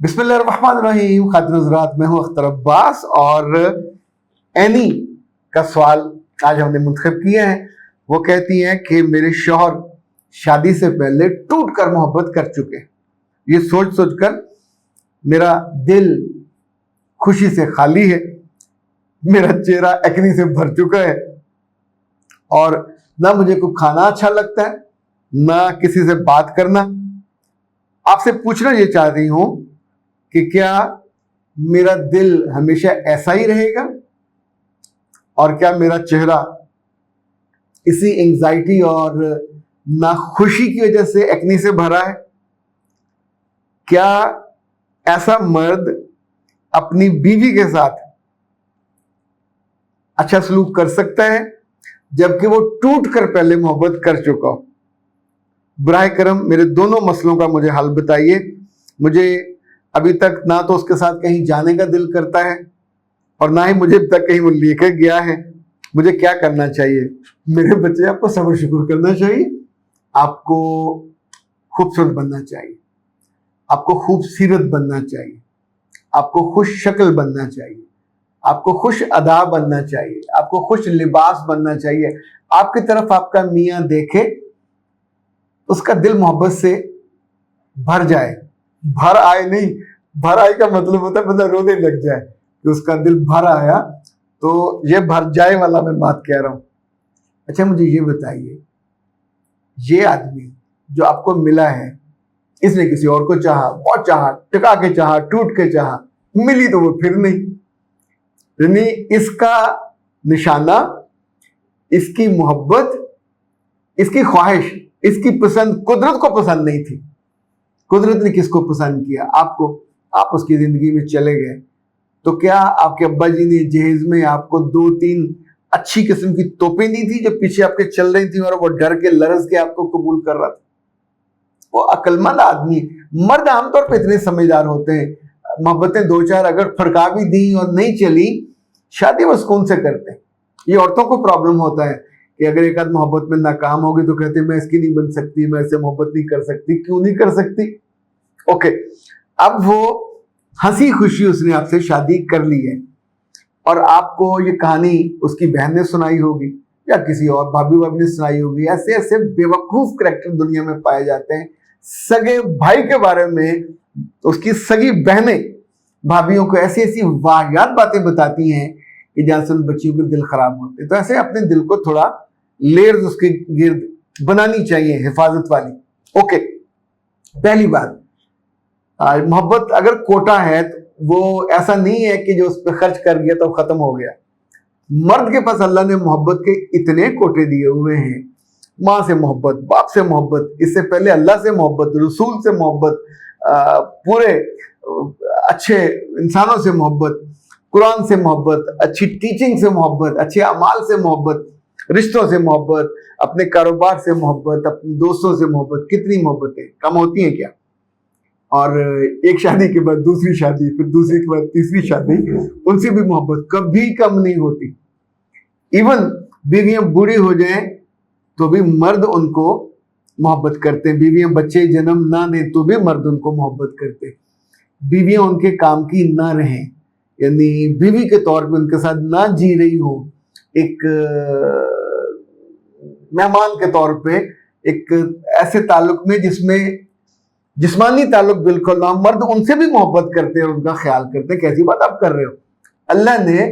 बिस्मिल्लाहिर्रहमानिर्रहीम। खातिन हज़रात, मैं हूँ अख्तर अब्बास और एनी का सवाल आज हमने मुंतखब किए हैं। वो कहती हैं कि मेरे शौहर शादी से पहले टूट कर मोहब्बत कर चुके हैं। ये सोच सोच कर मेरा दिल खुशी से खाली है, मेरा चेहरा एक्नी से भर चुका है और ना मुझे कुछ खाना अच्छा लगता है, ना किसी से बात करना। आपसे पूछना ये चाह रही हूं कि क्या मेरा दिल हमेशा ऐसा ही रहेगा और क्या मेरा चेहरा इसी एंजाइटी और नाखुशी की वजह से एक्नी से भरा है? क्या ऐसा मर्द अपनी बीवी के साथ अच्छा सलूक कर सकता है जबकि वो टूट कर पहले मोहब्बत कर चुका हो? बराए करम मेरे दोनों मसलों का मुझे हल बताइए। मुझे अभी तक ना तो उसके साथ कहीं जाने का दिल करता है और ना ही मुझे अब तक कहीं वो लेकर गया है। मुझे क्या करना चाहिए? मेरे बच्चे, आपको सब्र शुक्र करना चाहिए, आपको खूबसूरत बनना चाहिए, आपको खूबसीरत बनना चाहिए, आपको खुश शक्ल बनना चाहिए, आपको खुश अदा बनना चाहिए, आपको खुश लिबास बनना चाहिए। आपकी तरफ आपका मियाँ देखे, उसका दिल मोहब्बत से भर जाए। भर आए नहीं, भर आए का मतलब होता है मतलब रोने लग जाए कि उसका दिल भर आया, तो ये भर जाए वाला मैं बात कह रहा हूं। अच्छा, मुझे ये बताइए, ये आदमी जो आपको मिला है, इसने किसी और को चाहा, बहुत चाहा, टिका के चाहा, टूट के चाहा, मिली तो वो फिर नहीं। यानी इसका निशाना, इसकी मोहब्बत, इसकी ख्वाहिश, इसकी पसंद कुदरत को पसंद नहीं थी। कुदरत ने किसको पसंद किया? आपको। आप उसकी जिंदगी में चले गए तो क्या आपके अब्बा जी ने जहेज में आपको 2-3 अच्छी किस्म की तोपें दी थी जो पीछे आपके चल रही थी और वो डर के लरज के आपको कबूल कर रहा था? वो अक्लमंद आदमी। मर्द आमतौर पर इतने समझदार होते हैं, मोहब्बतें 2-4 अगर फड़का भी दी और नहीं चली, शादी वो सुकून से करते हैं। ये औरतों को प्रॉब्लम होता है कि अगर एक आध मोहब्बत में नाकाम होगी तो कहते हैं मैं इसकी नहीं बन सकती, मैं इससे मोहब्बत नहीं कर सकती। क्यों नहीं कर सकती? ओके, अब वो हंसी खुशी उसने आपसे शादी कर ली है और आपको ये कहानी उसकी बहन ने सुनाई होगी या किसी और भाभी ने सुनाई होगी। ऐसे ऐसे बेवकूफ करैक्टर दुनिया में पाए जाते हैं। सगे भाई के बारे में उसकी सगी बहनें भाभीयों को ऐसी ऐसी वाहियात बातें बताती हैं कि जहां से उन बच्चियों के दिल खराब होते हैं। तो ऐसे अपने दिल को थोड़ा लेयर्स उसके गिर्द बनानी चाहिए, हिफाजत वाली। ओके, पहली बात, मोहब्बत अगर कोटा है तो वो ऐसा नहीं है कि जो उस पर खर्च कर गया तो खत्म हो गया। मर्द के पास अल्लाह ने मोहब्बत के इतने कोटे दिए हुए हैं। माँ से मोहब्बत, बाप से मोहब्बत, इससे पहले अल्लाह से मोहब्बत, रसूल से मोहब्बत, पूरे अच्छे इंसानों से मोहब्बत, कुरान से मोहब्बत, अच्छी टीचिंग से मोहब्बत, अच्छे अमाल से मोहब्बत, रिश्तों से मोहब्बत, अपने कारोबार से मोहब्बत, अपने दोस्तों से मोहब्बत। कितनी मोहब्बतें कम होती हैं क्या? और एक शादी के बाद दूसरी शादी, फिर दूसरी के बाद तीसरी शादी, उनसे भी मोहब्बत कभी कम नहीं होती। इवन बीवियां बूढ़ी हो जाएं तो भी मर्द उनको मोहब्बत करते हैं। बीवियां बच्चे जन्म ना दें तो भी मर्द उनको मोहब्बत करते हैं। बीवियां उनके काम की ना रहें, यानी बीवी के तौर पे उनके साथ ना जी रही हो, एक मेहमान के तौर पे, एक ऐसे ताल्लुक में जिसमें जिस्मानी ताल्लुक बिल्कुल ना, मर्द उनसे भी मोहब्बत करते हैं, उनका ख्याल करते हैं। कैसी बात आप कर रहे हो? अल्लाह ने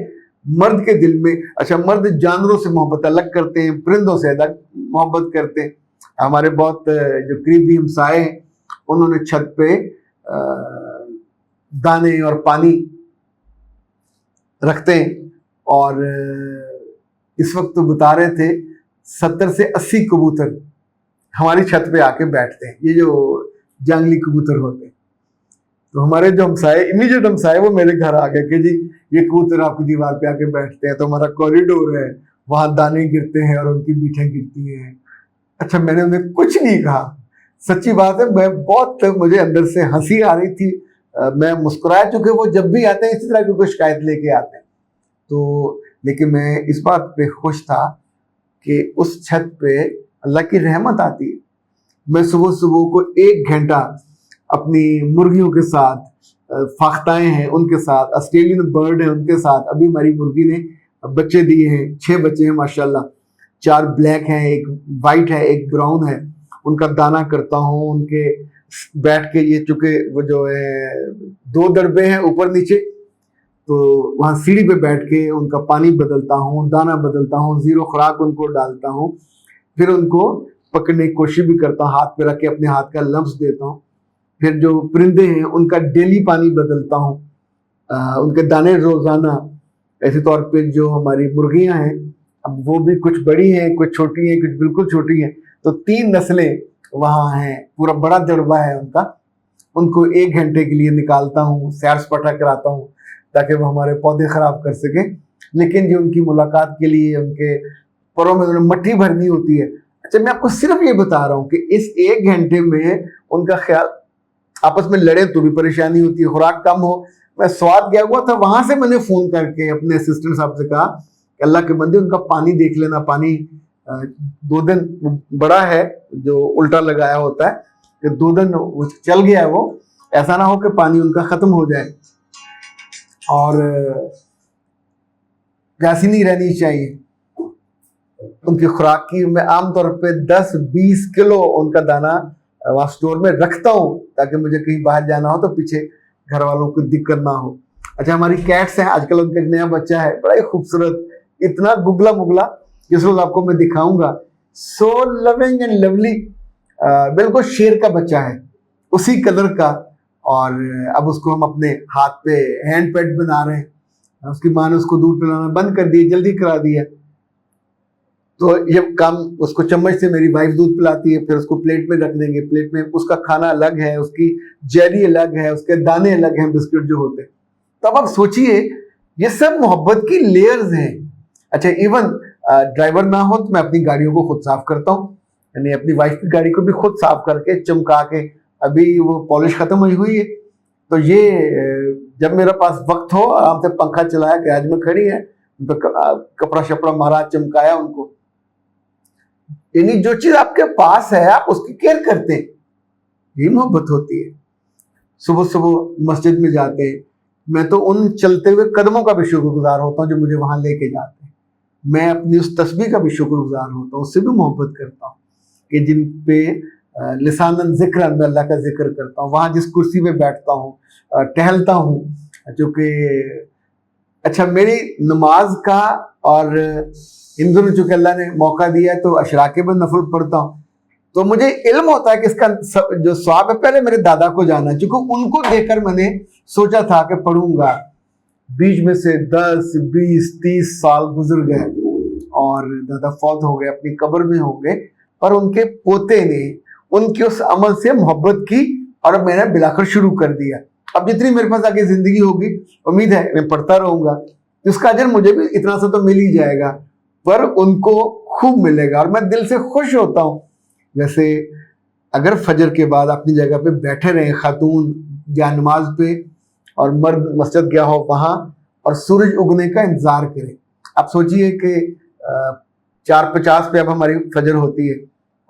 मर्द के दिल में, अच्छा, मर्द जानवरों से मोहब्बत अलग करते हैं, परिंदों से अलग मोहब्बत करते हैं। हमारे बहुत जो करीबी हमसाए हैं, उन्होंने छत पे दाने और पानी रखते हैं और इस वक्त तो बता रहे थे 70 से 80 कबूतर हमारी छत पे आके बैठते हैं। ये जो जंगली कबूतर होते हैं, तो हमारे जो हमसाए, इमीडिएट हमसाए, वो मेरे घर आ गए कि जी ये कबूतर आपकी दीवार पे आके बैठते हैं, तो हमारा कॉरिडोर है, वहां दाने गिरते हैं और उनकी बीठें गिरती हैं। अच्छा, मैंने उन्हें कुछ नहीं कहा, सच्ची बात है, मैं बहुत, मुझे अंदर से हंसी आ रही थी, मैं मुस्कुराया, चूंकि वो जब भी आते हैं इसी तरह की कोई शिकायत लेके आते हैं। तो लेकिन मैं इस बात पे खुश था कि उस छत पे अल्लाह की रहमत आती है। मैं सुबह सुबह को 1 घंटा अपनी मुर्गियों के साथ फाख्ताएं हैं उनके साथ, ऑस्ट्रेलियन बर्ड है उनके साथ। अभी हमारी मुर्गी ने बच्चे दिए हैं, 6 बच्चे हैं माशाल्लाह। 4 ब्लैक हैं, एक वाइट है, एक ब्राउन है। उनका दाना करता हूँ, उनके बैठ के, ये चूंकि वो जो है 2 दरबे हैं ऊपर नीचे, तो वहाँ सीढ़ी पे बैठ के उनका पानी बदलता हूँ, दाना बदलता हूँ, 0 खुराक उनको डालता हूँ। फिर उनको पकड़ने की कोशिश भी करता हूँ, हाथ पे रख के अपने हाथ का लम्स देता हूँ। फिर जो परिंदे हैं उनका डेली पानी बदलता हूँ, उनके दाने रोजाना। ऐसे तौर पे जो हमारी मुर्गियां हैं, अब वो भी कुछ बड़ी हैं, कुछ छोटी हैं, कुछ बिल्कुल छोटी हैं, तो 3 नस्लें वहाँ हैं, पूरा बड़ा दरबा है उनका। उनको 1 घंटे के लिए निकालता हूँ, सैर सपाटा कराता हूँ ताकि वो हमारे पौधे खराब कर सके। लेकिन जो उनकी मुलाकात के लिए उनके परों में उन्हें मट्टी भरनी होती है। अच्छा, मैं आपको सिर्फ ये बता रहा हूँ कि इस 1 घंटे में उनका ख्याल, आपस में लड़े तो भी परेशानी होती है, खुराक कम हो। मैं स्वाद गया हुआ था, वहां से मैंने फोन करके अपने असिस्टेंट साहब से कहा कि अल्लाह के बंदे उनका पानी देख लेना, पानी 2 दिन बड़ा है जो उल्टा लगाया होता है, कि 2 दिन चल गया है वो, ऐसा ना हो कि पानी उनका खत्म हो जाए। और प्यासी नहीं रहनी चाहिए। उनकी खुराक की मैं आमतौर पे 10-20 किलो उनका दाना वहाँ स्टोर में रखता हूँ, ताकि मुझे कहीं बाहर जाना हो तो पीछे घर वालों को दिक्कत ना हो। अच्छा, हमारी कैट्स हैं, आजकल उनका एक नया बच्चा है, बड़ा ही खूबसूरत, इतना गुगला मुगला, जिस रोज आपको मैं दिखाऊंगा। सो लविंग एंड लवली, बिल्कुल शेर का बच्चा है, उसी कलर का। और अब उसको हम अपने हाथ पे हैंड पैड बना रहे हैं। उसकी माँ ने उसको दूध पिलाना बंद कर दिया, जल्दी करा दिया, तो ये काम उसको चम्मच से मेरी वाइफ दूध पिलाती है, फिर उसको प्लेट में रख देंगे। प्लेट में उसका खाना अलग है, उसकी जेली अलग है, उसके दाने अलग हैं, बिस्किट जो होते हैं। तो अब आप सोचिए, ये सब मोहब्बत की लेयर्स हैं। अच्छा, इवन ड्राइवर ना हो तो मैं अपनी गाड़ियों को खुद साफ करता हूँ, यानी अपनी वाइफ की गाड़ी को भी खुद साफ करके चमका के, अभी वो पॉलिश खत्म हुई है, तो ये जब मेरे पास वक्त हो, आराम से पंखा चलाया, गैराज में खड़ी है, तो कपड़ा शपड़ा मारा, चमकाया उनको। यानी जो चीज आपके पास है आप उसकी केयर करते हैं, ये मोहब्बत होती है। सुबह सुबह मस्जिद में जाते हैं, मैं तो उन चलते हुए कदमों का भी शुक्रगुजार होता हूँ जो मुझे वहां लेके जाते हैं। मैं अपनी उस तस्बीह का भी शुक्रगुजार होता हूँ, उससे भी मोहब्बत करता हूँ कि जिन पे लिसानन जिक्र, मैं अल्लाह का जिक्र करता हूँ। वहां जिस कुर्सी पे बैठता हूँ, टहलता हूँ, जो कि अच्छा, मेरी नमाज का, और इन दोनों चूंकि अल्लाह ने मौका दिया है तो अशराके में नफल पढ़ता हूँ, तो मुझे इल्म होता है कि इसका जो सवाब है पहले मेरे दादा को जाना, क्योंकि उनको देखकर मैंने सोचा था कि पढ़ूंगा। बीच में से 10, 20, 30 साल गुजर गए और दादा फौत हो गए, अपनी कब्र में हो गए, पर उनके पोते ने उनके उस अमल से मोहब्बत की और मैंने बिलाकर शुरू कर दिया। अब जितनी मेरे पास आगे जिंदगी होगी, उम्मीद है मैं पढ़ता रहूंगा, उसका अजर मुझे भी इतना सा तो मिल ही जाएगा, पर उनको खूब मिलेगा और मैं दिल से खुश होता हूँ। वैसे अगर फजर के बाद अपनी जगह पे बैठे रहे खातून या नमाज पे, और मर्द मस्जिद गया हो वहां, और सूरज उगने का इंतजार करे। आप सोचिए कि 4:50 पे अब हमारी फजर होती है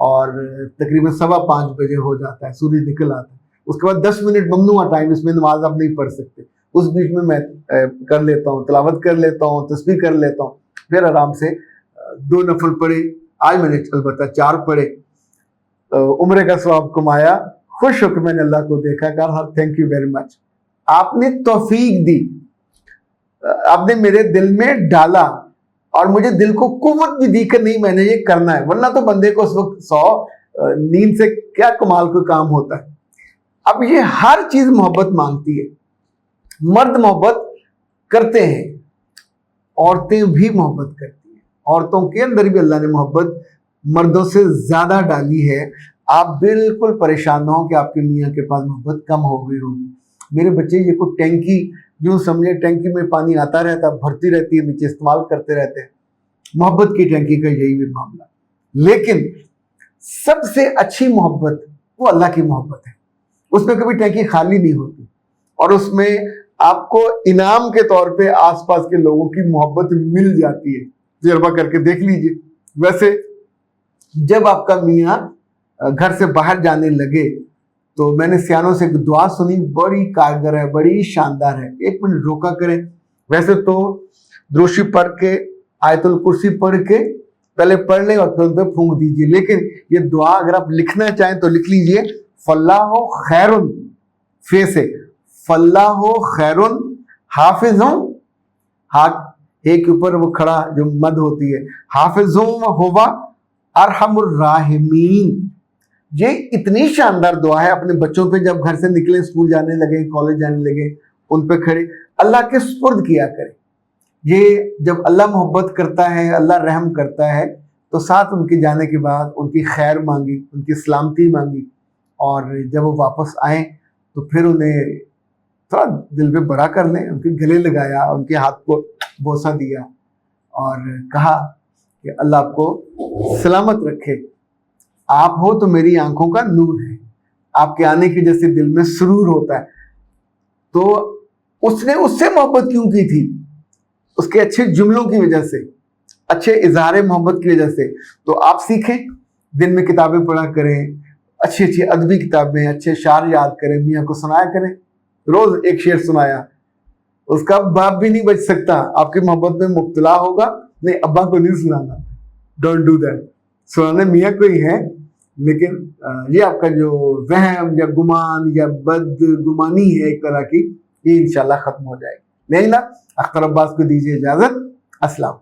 और तकरीबन 5:15 बजे हो जाता है, सूरज निकल आता है। उसके बाद 10 मिनट ममनुआ टाइम, इसमें नमाज आप नहीं पढ़ सकते। उस बीच में मैं कर लेता हूँ, तिलावत कर लेता हूँ, तस्बीह कर लेता हूँ, फिर आराम से 2 नफल पढ़े। आज मैंने अलबत्ता 4 पढ़े, उम्र का सवाब कमाया, खुश होकर मैंने अल्लाह को देखा, कहा थैंक यू वेरी मच, आपने तौफीक दी, आपने मेरे दिल में डाला और मुझे दिल को कुव्वत भी दी कि नहीं मैंने ये करना है, वरना तो बंदे को उस वक्त 100 नींद से क्या कमाल कोई काम होता है। अब ये हर चीज मोहब्बत मांगती है। मर्द मोहब्बत करते हैं, औरतें भी मोहब्बत करती हैं, औरतों के अंदर भी अल्लाह ने मोहब्बत मर्दों से ज्यादा डाली है। आप बिल्कुल परेशान ना हो कि आपके मियाँ के पास मोहब्बत कम हो गई होगी। मेरे बच्चे ये कोई टैंकी, यूं समझे टैंकी में पानी आता रहता, भरती रहती है, नीचे इस्तेमाल करते रहते हैं। मोहब्बत की टैंकी का यही भी मामला। लेकिन सबसे अच्छी मोहब्बत वो अल्लाह की मोहब्बत है, उसमें कभी टैंकी खाली नहीं होती, और उसमें आपको इनाम के तौर पे आसपास के लोगों की मोहब्बत मिल जाती है। तजुर्बा करके देख लीजिए। वैसे जब आपका मियाँ घर से बाहर जाने लगे तो मैंने सियानों से एक दुआ सुनी, बड़ी कारगर है, बड़ी शानदार है। 1 मिनट रोका करें। वैसे तो द्रोशी पढ़ के, आयतुल कुर्सी पढ़ के पहले पढ़ लें और फिर उन पर फूंक दीजिए, लेकिन ये दुआ अगर आप लिखना चाहें तो लिख लीजिए, फल्लाहो खैरुन, फे से फल्लाहो खैरुन हाफिजुम, हाथ हे के ऊपर वो खड़ा जो मद होती है, हाफिजुम होवा अरहमुर राहिमीन। ये इतनी शानदार दुआ है, अपने बच्चों पे जब घर से निकले, स्कूल जाने लगे, कॉलेज जाने लगे, उन पे खड़े अल्लाह के सुपुर्द किया करें। ये जब अल्लाह मोहब्बत करता है, अल्लाह रहम करता है, तो साथ उनके जाने के बाद उनकी खैर मांगी, उनकी सलामती मांगी, और जब वो वापस आए तो फिर उन्हें थोड़ा दिल पे बड़ा कर लें, उनके गले लगाया, उनके हाथ को बोसा दिया और कहा कि अल्लाह आपको सलामत रखे, आप हो तो मेरी आंखों का नूर है, आपके आने की जैसे दिल में सुरूर होता है। तो उसने उससे मोहब्बत क्यों की थी? उसके अच्छे जुमलों की वजह से, अच्छे इजहार मोहब्बत की वजह से। तो आप सीखें, दिन में किताबें पढ़ा करें, अच्छी अच्छी अदबी किताबें, अच्छे शार याद करें, मियाँ को सुनाया करें, रोज एक शेर सुनाया, उसका बाप भी नहीं बच सकता, आपकी मोहब्बत में मुब्तला होगा, नहीं अब्बा को नहीं सुनाना, डोंट डू दैट। सुनाने मियाँ को ही है, लेकिन ये आपका जो वहम या गुमान या बदगुमानी है एक तरह की, ये इंशाल्लाह खत्म हो जाएगी। नहीं ना, अख्तर अब्बास को दीजिए इजाजत। अस्सलाम।